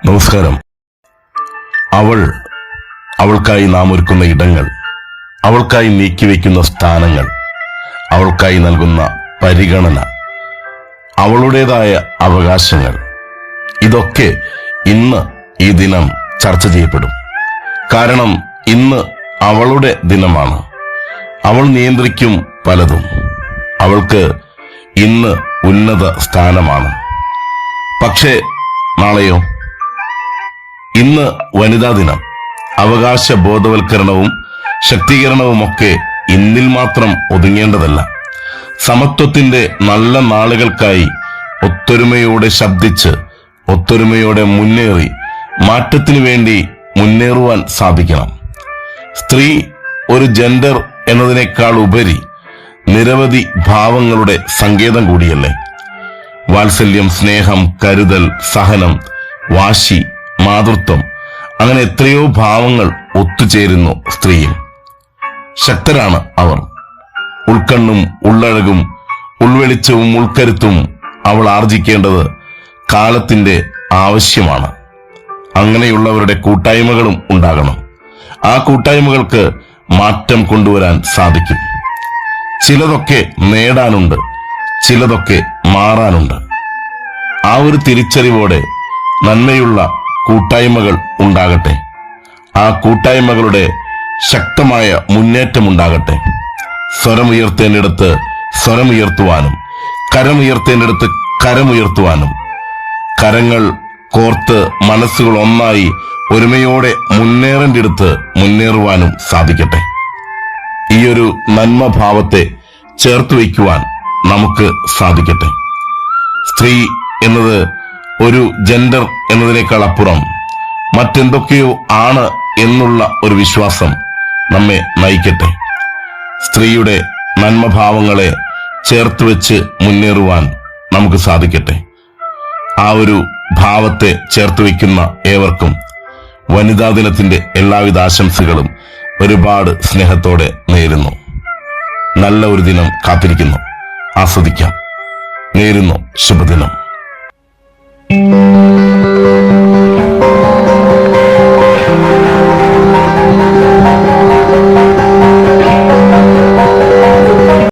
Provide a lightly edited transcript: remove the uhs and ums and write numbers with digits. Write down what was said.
നമസ്കാരം. അവൾക്കായി നാം ഒരുക്കുന്ന ഇടങ്ങൾ, അവൾക്കായി നീക്കിവെക്കുന്ന സ്ഥാനങ്ങൾ, അവൾക്കായി നൽകുന്ന പരിഗണന, അവളുടേതായ അവകാശങ്ങൾ, ഇതൊക്കെ ഇന്ന് ഈ ദിനം ചർച്ച ചെയ്യപ്പെടും. കാരണം ഇന്ന് അവളുടെ ദിനമാണ്. അവൾ നിയന്ത്രിക്കും പലതും. അവൾക്ക് ഇന്ന് ഉന്നത സ്ഥാനമാണ്. പക്ഷേ നാളെയോ? ഇന്ന് വനിതാ ദിനം. അവകാശ ബോധവൽക്കരണവും ശക്തീകരണവുമൊക്കെ ഇന്നിൽ മാത്രം ഒതുങ്ങേണ്ടതല്ല. സമത്വത്തിന്റെ നല്ല നാളുകൾക്കായി ഒത്തൊരുമയോടെ ശബ്ദിച്ച്, ഒത്തൊരുമയോടെ മുന്നേറി മാറ്റത്തിനു വേണ്ടി മുന്നേറുവാൻ സാധിക്കണം. സ്ത്രീ ഒരു ജെൻഡർ എന്നതിനേക്കാൾ ഉപരി നിരവധി ഭാവങ്ങളുടെ സങ്കേതം കൂടിയല്ലേ? വാത്സല്യം, സ്നേഹം, കരുതൽ, സഹനം, വാശി, മാതൃത്വം, അങ്ങനെ എത്രയോ ഭാവങ്ങൾ ഒത്തുചേരുന്നു സ്ത്രീയിൽ. ശക്തരാണ് അവർ. ഉൾക്കണ്ണും ഉള്ളഴകും ഉൾവെളിച്ചവും ഉൾക്കരുത്തും അവൾ ആർജിക്കേണ്ടത് കാലത്തിന്റെ ആവശ്യമാണ്. അങ്ങനെയുള്ളവരുടെ കൂട്ടായ്മകളും ഉണ്ടാകണം. ആ കൂട്ടായ്മകൾക്ക് മാറ്റം കൊണ്ടുവരാൻ സാധിക്കും. ചിലതൊക്കെ നേടാനുണ്ട്, ചിലതൊക്കെ മാറാനുണ്ട്. ആ ഒരു തിരിച്ചറിവോടെ നന്മയുള്ള കൂട്ടായ്മകൾ ഉണ്ടാകട്ടെ. ആ കൂട്ടായ്മകളുടെ ശക്തമായ മുന്നേറ്റമുണ്ടാകട്ടെ. സ്വരമുയർത്തേണ്ടിടത്ത് സ്വരമുയർത്തുവാനും, കരമുയർത്തേണ്ടിടത്ത് കരമുയർത്തുവാനും, കരങ്ങൾ കോർത്ത് മനസ്സുകൾ ഒന്നായി ഒരുമയോടെ മുന്നേറേണ്ടിടത്ത് മുന്നേറുവാനും സാധിക്കട്ടെ. ഈയൊരു നന്മഭാവത്തെ ചേർത്ത് വയ്ക്കുവാൻ നമുക്ക് സാധിക്കട്ടെ. സ്ത്രീ എന്നത് ഒരു ജെൻഡർ എന്നതിനേക്കാൾ അപ്പുറം മറ്റെന്തൊക്കെയോ ആണ് എന്നുള്ള ഒരു വിശ്വാസം നമ്മെ നയിക്കട്ടെ. സ്ത്രീയുടെ നന്മഭാവങ്ങളെ ചേർത്ത് വെച്ച് മുന്നേറുവാൻ നമുക്ക് സാധിക്കട്ടെ. ആ ഒരു ഭാവത്തെ ചേർത്ത് വയ്ക്കുന്ന ഏവർക്കും വനിതാ ദിനത്തിന്റെ എല്ലാവിധ ആശംസകളും ഒരുപാട് സ്നേഹത്തോടെ നേരുന്നു. നല്ല ഒരു ദിനം കാത്തിരിക്കുന്നു. ആസ്വദിക്കാം. നേരുന്നു ശുഭദിനം.